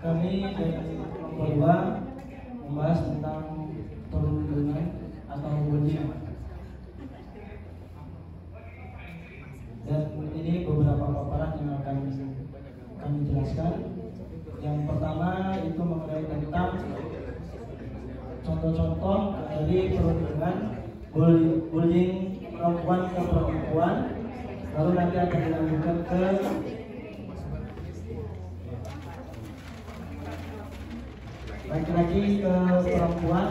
Kami dari kelompok 2 membahas tentang perundungan atau bullying. Dan ini beberapa paparan yang akan kami jelaskan. Yang pertama itu mengenai tentang contoh-contoh dari perundungan bullying perempuan ke perempuan. Lalu nanti akan dilanjutkan ke laki-laki ke perempuan,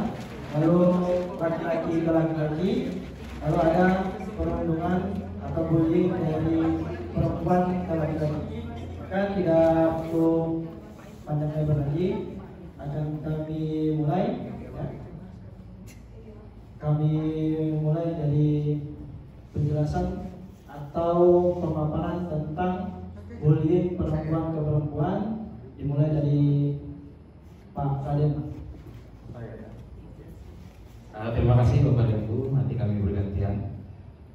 lalu laki-laki ke laki-laki, lalu ada perundungan atau bullying dari perempuan ke laki-laki. Maka tidak perlu panjang lebar lagi, akan kami mulai. Ya. Kami mulai dari penjelasan atau pemaparan tentang bullying perempuan ke perempuan, dimulai dari Pak Raden. Terima kasih Bapak dan Ibu, nanti kami bergantian.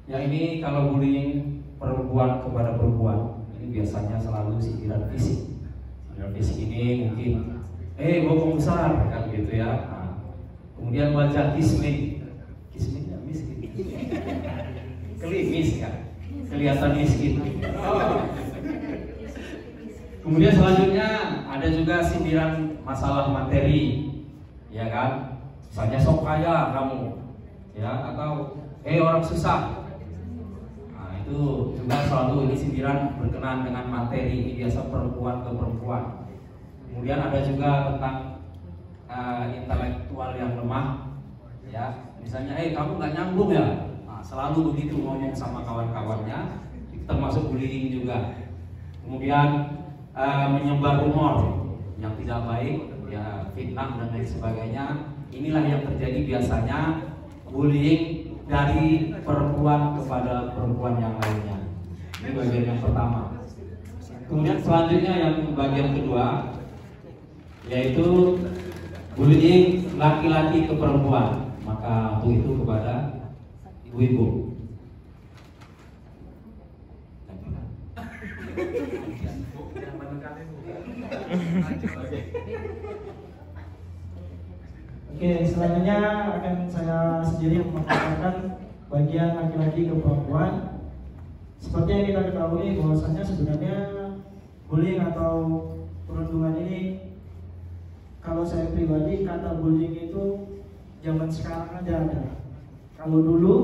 Yang ini kalau bullying perempuan kepada perempuan, ini biasanya selalu sindiran fisik. Sindiran fisik ini mungkin, bokong besar kan gitu ya. Nah, kemudian wajah kismin ya miskin, kelimis kan, kelihatan miskin. Kemudian selanjutnya ada juga sindiran masalah materi, ya kan? Misalnya sok kaya kamu, ya, atau orang susah. Nah, itu juga selalu ini sindiran berkenaan dengan materi, ini biasa perempuan ke perempuan. Kemudian ada juga tentang intelektual yang lemah, ya. Misalnya, kamu nggak nyambung ya. Nah, selalu begitu ngomong sama kawan-kawannya, termasuk bullying juga. Kemudian menyebar rumor yang tidak baik, ya, fitnah dan lain sebagainya. Inilah yang terjadi biasanya bullying dari perempuan kepada perempuan yang lainnya. Ini bagian yang pertama. Kemudian selanjutnya yang bagian kedua, yaitu bullying laki-laki ke perempuan. Maka untuk itu kepada ibu-ibu. Oke, selanjutnya akan saya sendiri memaparkan bagian laki-laki ke perempuan. Seperti yang kita ketahui bahwasanya sebenarnya bullying atau perundungan ini, kalau saya pribadi kata bullying itu zaman sekarang aja ada. Kalau dulu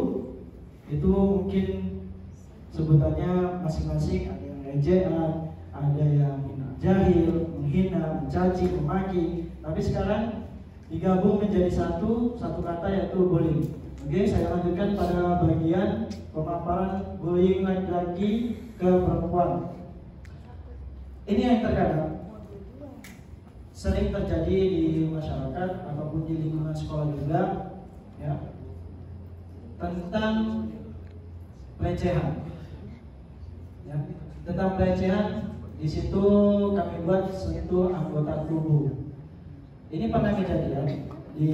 itu mungkin sebutannya masing-masing, ada yang ejaan, ada yang jahil, menghina, mencaci, memaki. Tapi sekarang digabung menjadi satu kata, yaitu bullying. Oke, saya lanjutkan pada bagian pemaparan bullying laki-laki ke perempuan. Ini yang terkadang sering terjadi di masyarakat ataupun di lingkungan sekolah juga, ya, tentang pelecehan. Ya, tentang pelecehan, di situ kami buat sentuh anggota tubuh. Ini pernah kejadian di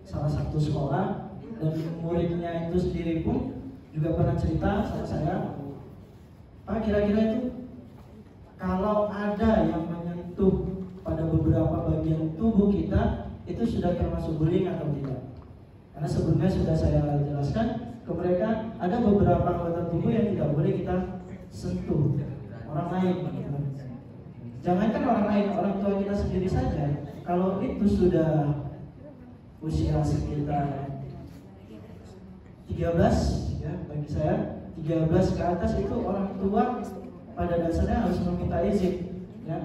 salah satu sekolah, dan muridnya itu sendiri pun juga pernah cerita sama saya, Pak, kira-kira itu kalau ada yang menyentuh pada beberapa bagian tubuh kita, itu sudah termasuk bullying atau tidak? Karena sebelumnya sudah saya jelaskan ke mereka, ada beberapa anggota tubuh yang tidak boleh kita sentuh orang lain. Jangankan orang lain, orang tua kita sendiri saja, kalau itu sudah usia sekitar 13, ya, bagi saya 13 ke atas itu orang tua pada dasarnya harus meminta izin, ya.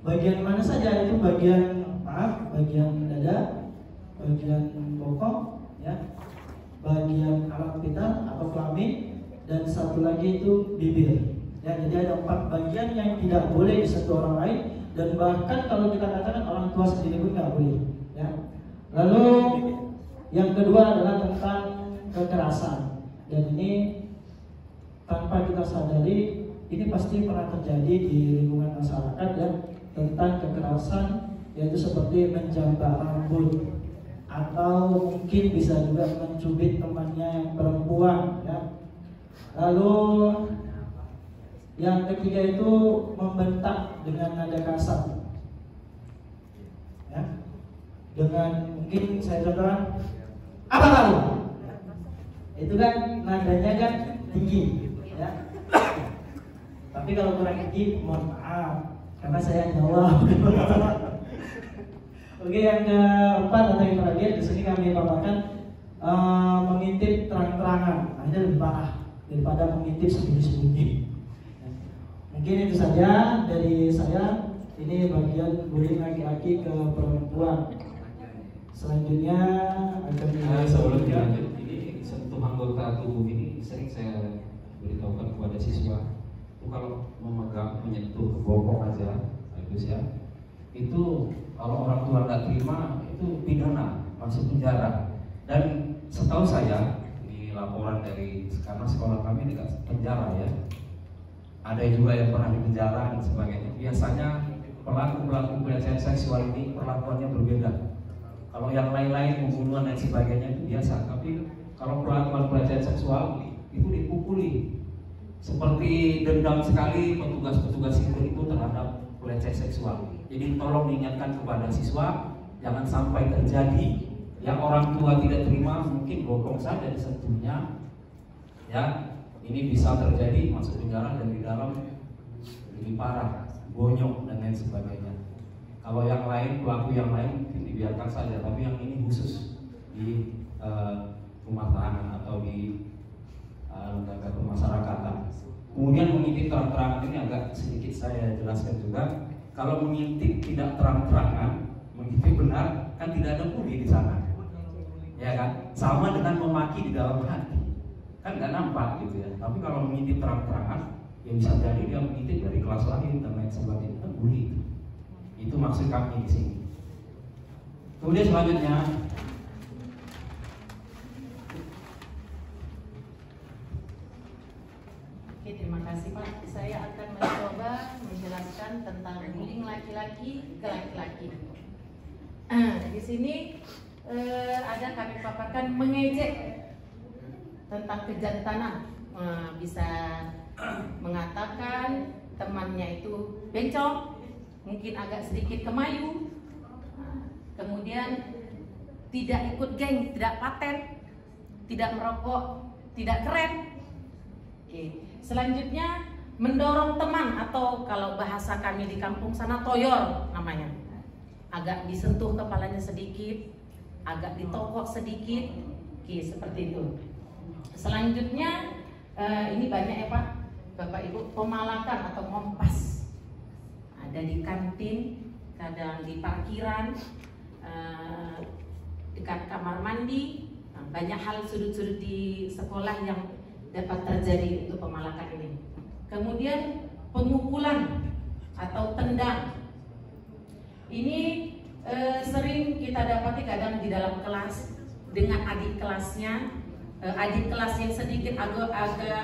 Bagian mana saja itu, bagian bagian dada, bagian bokong, ya, bagian alat vital atau kelamin, dan satu lagi itu bibir. Ya, jadi ada 4 bagian yang tidak boleh disentuh orang lain, dan bahkan kalau kita katakan orang tua sendiri pun nggak boleh. Ya. Lalu yang kedua adalah tentang kekerasan, dan ini tanpa kita sadari ini pasti pernah terjadi di lingkungan masyarakat, ya, tentang kekerasan, yaitu seperti menjambak rambut atau mungkin bisa juga mencubit temannya yang perempuan, ya. Lalu yang ketiga itu membentak dengan nada dengan mungkin saya contohkan, apa kamu? Itu kan nadanya kan tinggi, ya. Tapi kalau kurang tinggi, mohon maaf, karena saya jawab. Oke, yang keempat atau yang terakhir di sini kami paparkan mengintip terang-terangan. Nah, ini lebih parah daripada mengintip sembunyi-sembunyi. Mungkin itu saja dari saya. Ini bagian bullying laki-laki ke perempuan. Selanjutnya akan sebelum dilanjut, ini sentuh anggota tubuh ini sering saya beritahukan kepada siswa. Itu kalau memegang, menyentuh bokong aja, bagus ya. Itu kalau orang tua nggak terima, itu pidana, masuk penjara. Dan setahu saya, ini laporan dari karena sekolah kami dekat penjara ya. Ada juga yang pernah di penjara dan sebagainya. Biasanya pelaku pelecehan seksual ini perlakuannya berbeda. Kalau yang lain-lain pembunuhan dan sebagainya itu biasa, tapi kalau pelaku pelecehan seksual itu dipukuli. Seperti dendam sekali petugas-petugas sipil itu terhadap pelecehan seksual. Jadi tolong diingatkan kepada siswa jangan sampai terjadi. Yang orang tua tidak terima mungkin bokong saja disentuhnya, ya ini bisa terjadi masuk penjara dan di dalam lebih parah, bonyok dan lain sebagainya. Kalau yang lain, pelaku yang lain mungkin dibiarkan saja, tapi yang ini khusus di rumah tahanan atau di lembaga pemasyarakatan. Kemudian mengintip terang-terangan ini agak sedikit saya jelaskan juga. Kalau mengintip tidak terang-terangan, mengintip benar, kan tidak ada bully di sana, ya kan? Sama dengan memaki di dalam hati, kan nggak nampak gitu ya. Tapi kalau mengintip terang-terangan, ya bisa jadi dia mengintip dari kelas lain dan lain sebagainya, kan bully. Itu maksud kami di sini. Kemudian selanjutnya, oke, terima kasih Pak. Saya akan mencoba menjelaskan tentang bullying laki-laki ke laki-laki. Di sini ada kami paparkan mengejek tentang kejantanan. Bisa mengatakan temannya itu bencong, mungkin agak sedikit kemayu, kemudian tidak ikut geng, tidak paten, tidak merokok, tidak keren. Oke. Selanjutnya mendorong teman atau kalau bahasa kami di kampung sana toyor namanya. Agak disentuh kepalanya sedikit, agak ditokok sedikit. Oke, seperti itu. Selanjutnya ini banyak ya Pak, Bapak Ibu, pemalakan atau ngompas. Ada di kantin, kadang di parkiran, dekat kamar mandi. Banyak hal sudut-sudut di sekolah yang dapat terjadi untuk pemalakan ini. Kemudian pemukulan atau tendang. Ini sering kita dapati kadang di dalam kelas dengan adik kelasnya. Adik kelas yang sedikit agak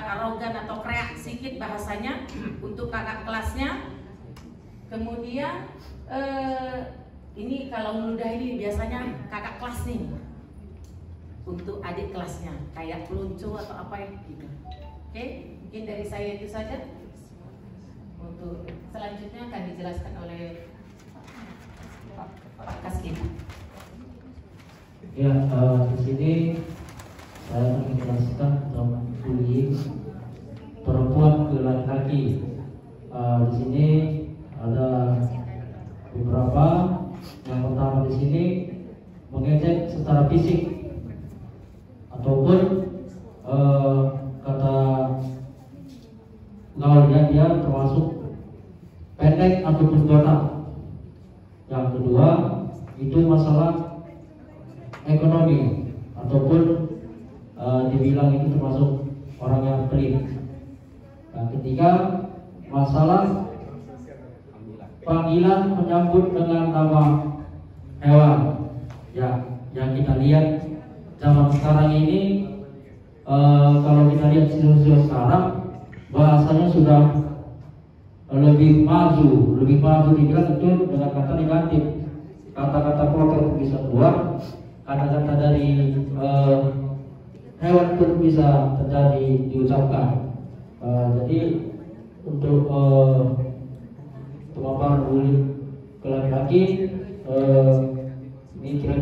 arogan atau kreak sedikit bahasanya untuk kakak kelasnya. Kemudian ini kalau meludah ini biasanya kakak kelas nih untuk adik kelasnya kayak peluncu atau apa ya gitu. Oke, mungkin dari saya itu saja. Untuk selanjutnya akan dijelaskan oleh Pak Kaskim. Ya, di sini saya akan menjelaskan tentang bullying perempuan ke laki-laki. Di sini ada beberapa. Yang pertama di sini mengejek secara fisik ataupun kata gaulnya dia termasuk pendek ataupun botak. Yang kedua itu masalah ekonomi ataupun dibilang itu termasuk orang yang pelit. Yang ketiga masalah panggilan menyambut dengan nama hewan. Ya, yang kita lihat zaman sekarang ini, kalau kita lihat siswa sekarang bahasanya sudah lebih maju dibilang itu dengan kata negatif. Kata-kata kotor bisa keluar, kata-kata dari hewan pun bisa terjadi diucapkan. Jadi untuk pemaparan bullying ke laki-laki ini kira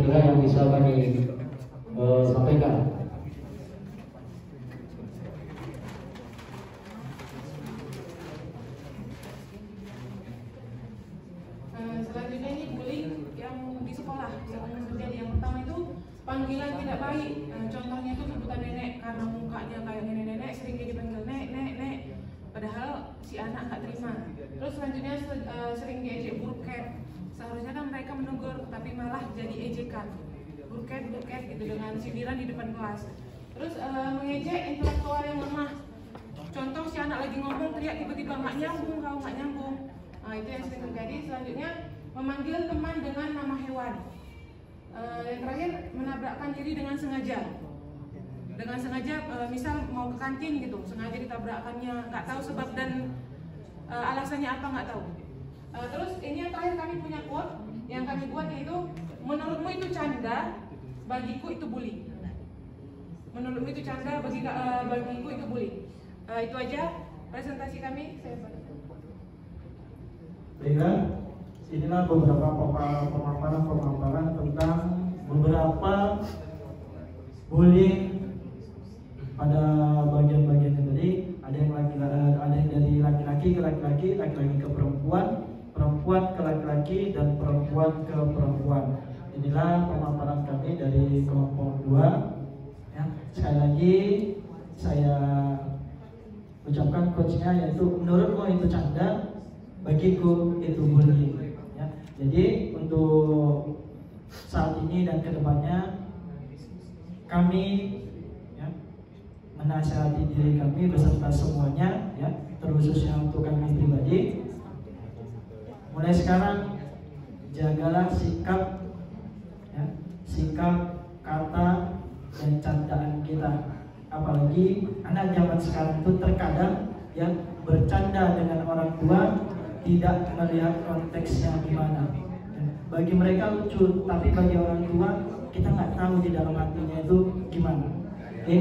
selanjutnya ini bullying yang di sekolah yang terjadi. Yang pertama itu panggilan tidak baik. Contohnya itu sebutan nenek karena mukanya kayak nenek-nenek, sering dia dipanggil nek, padahal si anak nggak terima. Terus selanjutnya sering diejek buruket. Seharusnya kan mereka menegur, tapi malah jadi ejekan. Buruket gitu dengan sindiran di depan kelas. Terus mengejek intelektual yang lemah. Contoh si anak lagi ngomong teriak tiba-tiba nggak nyambung, kau nggak nyambung. Nah, itu yang sering terjadi. Selanjutnya memanggil teman dengan nama hewan. Yang terakhir menabrakkan diri dengan sengaja. Dengan sengaja, misal mau ke kantin gitu, sengaja ditabrakkannya, nggak tahu sebab dan alasannya apa nggak tahu. Terus ini yang terakhir kami punya quote yang kami buat yaitu menurutmu itu canda, bagiku itu bully. Menurutmu itu canda, bagiku itu bully. Itu aja presentasi kami. Baiklah, inilah beberapa pemaparan tentang beberapa bullying pada bagian-bagian tadi. Ada yang dari laki-laki ke laki-laki, laki-laki ke perempuan, perempuan ke laki-laki, dan perempuan ke perempuan. Inilah pemaparan kami dari kelompok 2. Ya, sekali lagi saya ucapkan quotes-nya yaitu menurutmu itu canda, bagiku itu bullying. Ya, jadi untuk saat ini dan kedepannya kami menasihati diri kami beserta semuanya, ya, terkhususnya untuk kami pribadi. Mulai sekarang jagalah sikap, ya, sikap, kata, dan candaan kita. Apalagi anak zaman sekarang itu terkadang ya bercanda dengan orang tua tidak melihat konteksnya gimana. Bagi mereka lucu, tapi bagi orang tua kita nggak tahu di dalam hatinya itu gimana. Oke,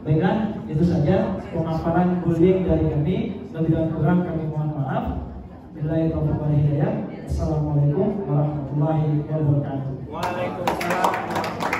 baiklah, itu saja pemaparan bullying dari kami. Lebih dan kurang kami mohon maaf. Billahi taufiq wal hidayah. Assalamualaikum warahmatullahi wabarakatuh. Waalaikumsalam.